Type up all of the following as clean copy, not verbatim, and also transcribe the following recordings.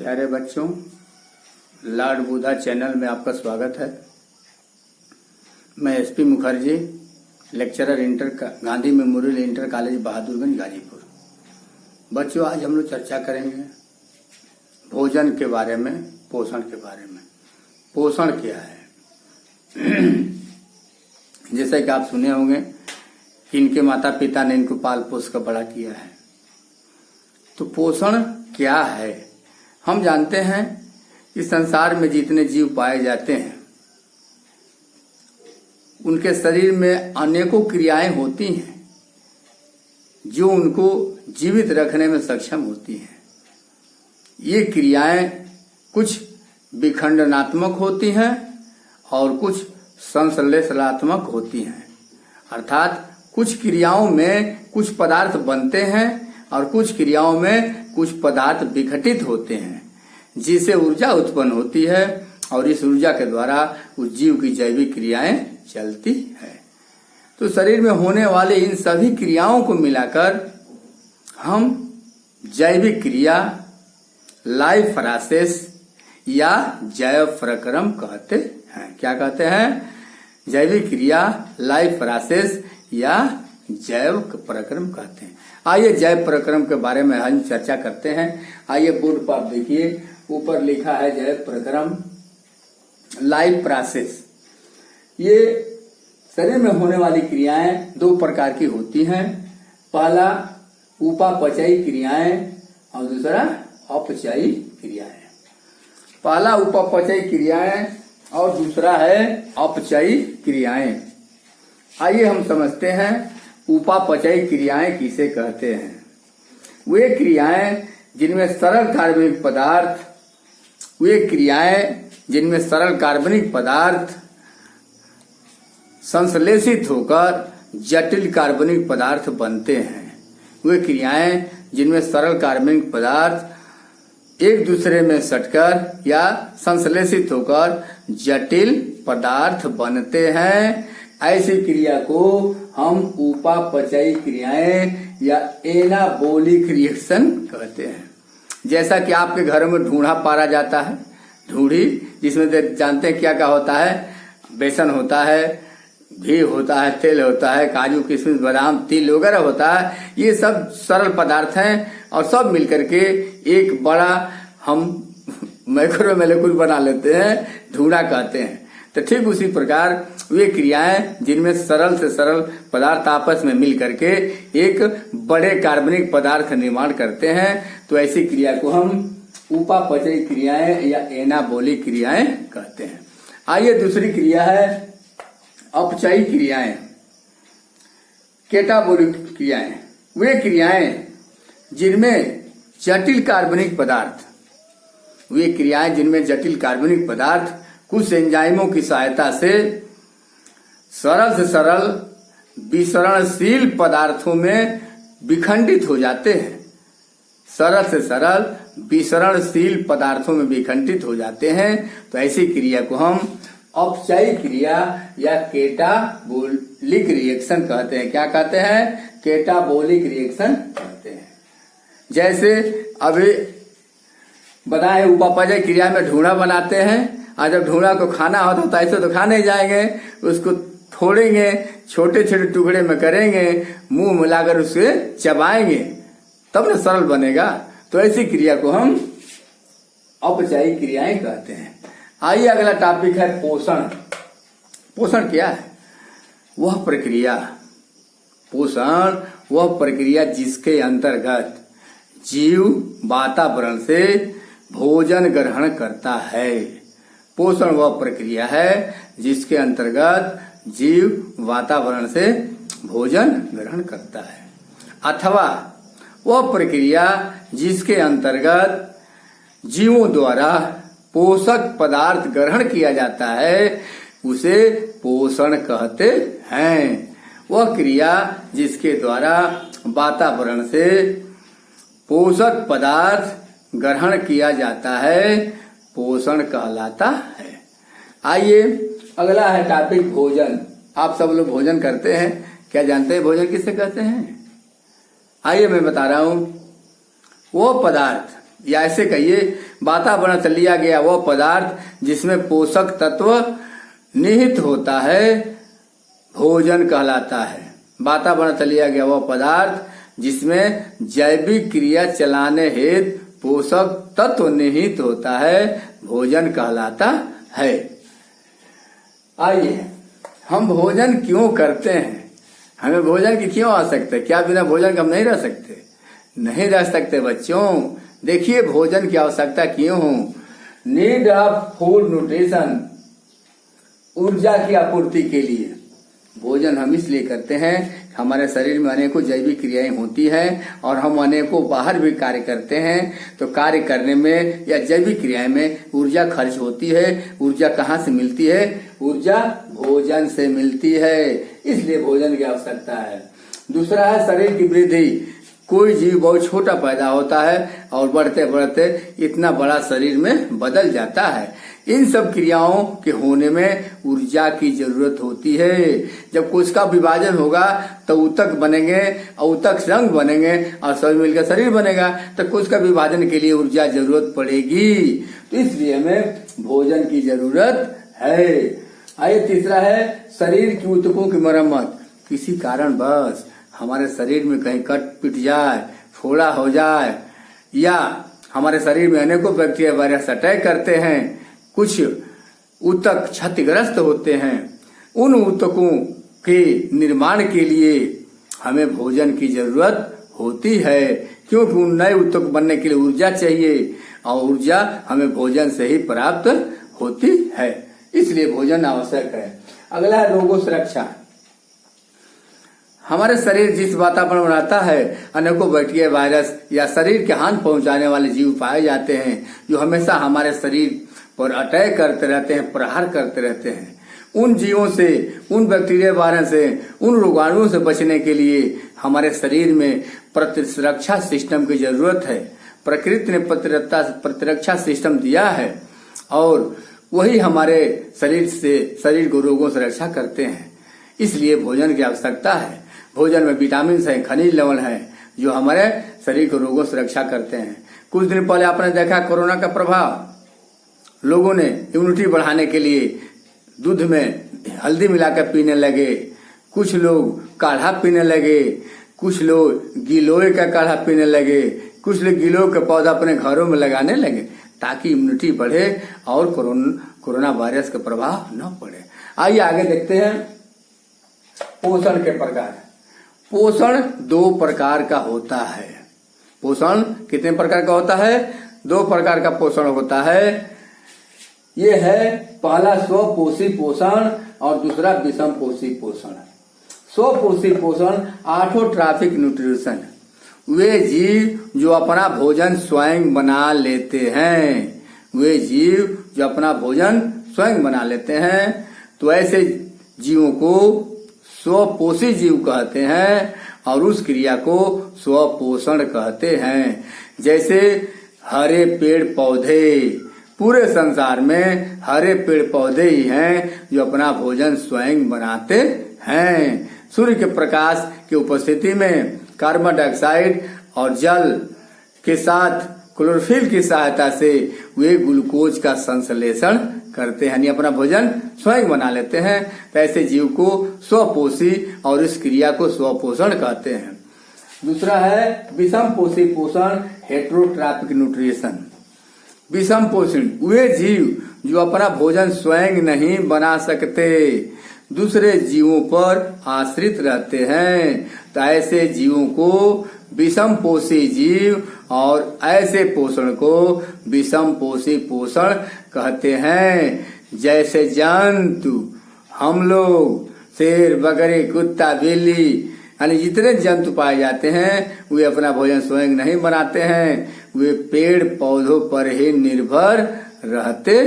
प्यारे बच्चों, Lord Buddha channel में आपका स्वागत है। मैं SP Mukherjee, lecturer inter Gandhi memorial inter college Bahadurganj Ghazipur. बच्चों, आज हम लोग चर्चा करेंगे भोजन के बारे में, पोषण के बारे में। पोषण क्या है? जैसे कि आप सुने होंगे कि इनके माता पिता ने इनको पाल पोस कर बड़ा किया है। तो पोषण क्या है? हम जानते हैं कि संसार में जितने जीव पाए जाते हैं उनके शरीर में अनेकों क्रियाएं होती हैं जो उनको जीवित रखने में सक्षम होती हैं। ये क्रियाएं कुछ विखंडनात्मक होती हैं और कुछ संश्लेषणात्मक होती हैं। अर्थात कुछ क्रियाओं में कुछ पदार्थ बनते हैं और कुछ क्रियाओं में कुछ पदार्थ विघटित होते हैं, जिससे ऊर्जा उत्पन्न होती है और इस ऊर्जा के द्वारा उस जीव की जैविक क्रियाएं चलती है। तो शरीर में होने वाले इन सभी क्रियाओं को मिलाकर हम जैविक क्रिया, लाइफ प्रोसेस या जैव प्रक्रम कहते हैं। क्या कहते हैं? जैविक क्रिया, लाइफ प्रोसेस या जैव प्रक्रम कहते हैं। आइए जैव प्रक्रम के बारे में हम चर्चा करते हैं। आइए बोर्ड पर आप देखिए, ऊपर लिखा है जैव प्रक्रम, लाइफ प्रोसेस। ये शरीर में होने वाली क्रियाएं दो प्रकार की होती हैं। पहला उपापचयी क्रियाएं और दूसरा अपचयी क्रियाएं। पहला उपापचयी क्रियाएं और दूसरा है अपचयी क्रियाएं। आइए हम समझते हैं उपापचयी क्रियाएं किसे कहते हैं। वे क्रियाएं जिनमें सरल कार्बनिक पदार्थ संश्लेषित होकर जटिल कार्बनिक पदार्थ बनते हैं। वे क्रियाएं जिनमें सरल कार्बनिक पदार्थ एक दूसरे में सटकर या संश्लेषित होकर जटिल पदार्थ बनते हैं, ऐसी क्रिया को हम उपापचयी क्रियाएं या एनाबॉलिक रिएक्शन कहते हैं। जैसा कि आपके घरों में ढूंढा पारा जाता है, ढूंढी, जिसमें जानते हैं क्या क्या होता है? बेसन होता है, घी होता है, तेल होता है, काजू किशमिश बादाम तिल वगैरह होता है। ये सब सरल पदार्थ हैं और सब मिलकर के एक बड़ा हम मैक्रो मोलेक्यूल बना लेते हैं, ढूंढा कहते हैं। तो ठीक उसी प्रकार वे क्रियाएं जिनमें सरल से सरल पदार्थ आपस में मिल करके एक बड़े कार्बनिक पदार्थ का निर्माण करते हैं, तो ऐसी क्रिया को हम उपापचयी क्रियाएं या एनाबॉलिक क्रियाएं कहते हैं। आइए दूसरी क्रिया है अपचयी क्रियाएं, कैटाबॉलिक क्रियाएं। वे क्रियाएं जिनमें जटिल कार्बनिक पदार्थ कुछ एंजाइमों की सहायता से सरल विसरणशील पदार्थों में विखंडित हो जाते हैं। सरल से सरल विसरणशील पदार्थों में विखंडित हो जाते हैं, तो ऐसी क्रिया को हम अपचयी क्रिया या कैटाबॉलिक रिएक्शन कहते हैं। क्या कहते हैं? कैटाबॉलिक रिएक्शन कहते हैं। जैसे अभी बताए उपापचयी क्रिया में ढूंढा बनाते हैं, और जब ढूंढा को खाना होता तो ऐसे तो खा नहीं जाएंगे, उसको फोड़ेंगे, छोटे छोटे टुकड़े में करेंगे, मुंह मिलाकर उसे चबाएंगे, तब न सरल बनेगा। तो ऐसी क्रिया को हम अपचयी क्रियाएं कहते हैं। आइए अगला टॉपिक है पोषण। पोषण क्या है? वह प्रक्रिया जिसके अंतर्गत जीव वातावरण से भोजन ग्रहण करता है। पोषण वह प्रक्रिया है जिसके अंतर्गत जीव वातावरण से भोजन ग्रहण करता है, अथवा वह प्रक्रिया जिसके अंतर्गत जीवों द्वारा पोषक पदार्थ ग्रहण किया जाता है, उसे पोषण कहते हैं। वह क्रिया जिसके द्वारा वातावरण से पोषक पदार्थ ग्रहण किया जाता है, पोषण कहलाता है। आइए अगला है टॉपिक भोजन। आप सब लोग भोजन करते हैं, क्या जानते हैं भोजन किसे कहते हैं? आइए मैं बता रहा हूं। वो पदार्थ या ऐसे कहिए वातावरण लिया गया वह पदार्थ जिसमें पोषक तत्व निहित होता है भोजन कहलाता है। वातावरण लिया गया वह पदार्थ जिसमें जैविक क्रिया चलाने हेतु पोषक तत्व निहित होता है भोजन कहलाता है। आइए, हम भोजन क्यों करते हैं? हमें भोजन की क्यों आवश्यकता है? क्या बिना भोजन के हम नहीं रह सकते? नहीं रह सकते बच्चों। देखिए भोजन की आवश्यकता क्यों हो। नीड ऑफ फूड न्यूट्रिशन, ऊर्जा की आपूर्ति के लिए भोजन हम इसलिए करते हैं। हमारे शरीर में अनेकों जैविक क्रियाएं होती हैं और हम अनेकों बाहर भी कार्य करते हैं। तो कार्य करने में या जैविक क्रियाएं में ऊर्जा खर्च होती है। ऊर्जा कहाँ से मिलती है? ऊर्जा भोजन से मिलती है, इसलिए भोजन की आवश्यकता है। दूसरा है शरीर की वृद्धि। कोई जीव बहुत छोटा पैदा होता है और बढ़ते बढ़ते इतना बड़ा शरीर में बदल जाता है। इन सब क्रियाओं के होने में ऊर्जा की जरूरत होती है। जब कोशिका विभाजन होगा तो ऊतक बनेंगे और ऊतक संघ बनेंगे और सभी मिलकर शरीर बनेगा। तो कोशिका विभाजन के लिए ऊर्जा जरूरत पड़ेगी, तो इसलिए हमें भोजन की जरूरत है। आइए तीसरा है शरीर की ऊतकों की मरम्मत। किसी कारण बस हमारे शरीर में कहीं कट पिट जाए, फोड़ा हो जाए या हमारे शरीर में अनेकों बैक्टीरिया वायरस अटैक करते हैं, कुछ ऊतक क्षतिग्रस्त होते हैं। उन ऊतकों के निर्माण के लिए हमें भोजन की जरूरत होती है, क्योंकि उन नए ऊतक बनने के लिए ऊर्जा चाहिए और ऊर्जा हमें भोजन से ही प्राप्त होती है, इसलिए भोजन आवश्यक है। अगला है रोगों से रक्षा। हमारे शरीर जिस वातावरण में रहता है अनेकों बैक्टीरिया वायरस या शरीर के हानि पहुंचाने वाले जीव पाए जाते हैं, जो हमेशा हमारे शरीर पर अटैक करते रहते हैं, प्रहार करते रहते हैं। उन जीवों से, उन बैक्टीरिया वायरस से, उन रोगाणुओं से बचने के लिए हमारे शरीर में प्रतिरक्षा सिस्टम की जरूरत है। प्रकृति ने प्रतिरक्षा सिस्टम दिया है और वही हमारे शरीर को रोगों से रक्षा करते हैं, इसलिए भोजन की आवश्यकता है। भोजन में विटामिन है, खनिज लवण है, जो हमारे शरीर को रोगों से रक्षा करते हैं। कुछ दिन पहले आपने देखा कोरोना का प्रभाव। लोगों ने इम्यूनिटी बढ़ाने के लिए दूध में हल्दी मिलाकर पीने लगे, कुछ लोग काढ़ा पीने लगे, कुछ लोग गिलोय का काढ़ा पीने लगे, कुछ लोग गिलोय का पौधा अपने घरों में लगाने लगे ताकि इम्यूनिटी बढ़े और कोरोना वायरस का प्रभाव न पड़े। आइए आगे देखते हैं पोषण के प्रकार। पोषण 2 प्रकार का होता है। पोषण कितने प्रकार का होता है? 2 प्रकार का पोषण होता है। ये है पहला स्वपोषी पोषण और दूसरा विषम पोषी पोषण। स्वपोषी पोषण ऑटोट्रॉफिक न्यूट्रिशन, वे जीव जो अपना भोजन स्वयं बना लेते हैं। वे जीव जो अपना भोजन स्वयं बना लेते हैं, तो ऐसे जीवों को स्वपोषी जीव कहते हैं और उस क्रिया को स्वपोषण कहते हैं। जैसे हरे पेड़ पौधे, पूरे संसार में हरे पेड़ पौधे ही हैं जो अपना भोजन स्वयं बनाते हैं। सूर्य के प्रकाश की उपस्थिति में कार्बन डाइऑक्साइड और जल के साथ क्लोरोफिल की सहायता से वे ग्लूकोज का संश्लेषण करते हैं, यानी अपना भोजन स्वयं बना लेते हैं। तो ऐसे जीव को स्वपोषी और इस क्रिया को स्वपोषण कहते हैं। दूसरा है विषम पोषी पोषण, हेटेरोट्रॉपिक न्यूट्रिशन। विषम पोषण वे जीव जो अपना भोजन स्वयं नहीं बना सकते, दूसरे जीवों पर आश्रित रहते हैं। तो ऐसे जीवों को विषम पोषी जीव और ऐसे पोषण को विषम पोषी पोषण कहते हैं। जैसे जंतु, हम लोग, शेर, बकरी, कुत्ता, बिल्ली, यानी जितने जंतु पाए जाते हैं वे अपना भोजन स्वयं नहीं बनाते हैं, वे पेड़ पौधों पर ही निर्भर रहते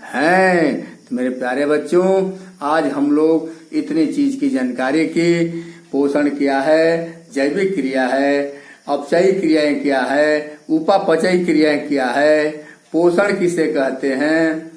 हैं। तो मेरे प्यारे बच्चों, आज हम लोग इतनी चीज की जानकारी की। पोषण क्या है, जैविक क्रिया है, अपचयी क्रियाएं क्या है, उपापचयी क्रियाएं क्या है, पोषण किसे कहते हैं,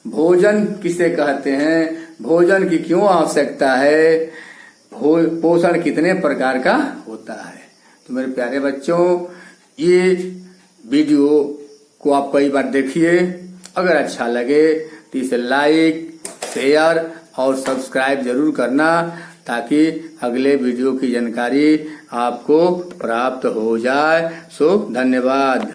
भोजन किसे कहते हैं, भोजन की क्यों आवश्यकता है, पोषण कितने प्रकार का होता है। तो मेरे प्यारे बच्चों, ये वीडियो को आप कई बार देखिए। अगर अच्छा लगे तो इसे लाइक, शेयर और सब्सक्राइब जरूर करना, ताकि अगले वीडियो की जानकारी आपको प्राप्त हो जाए। सो धन्यवाद।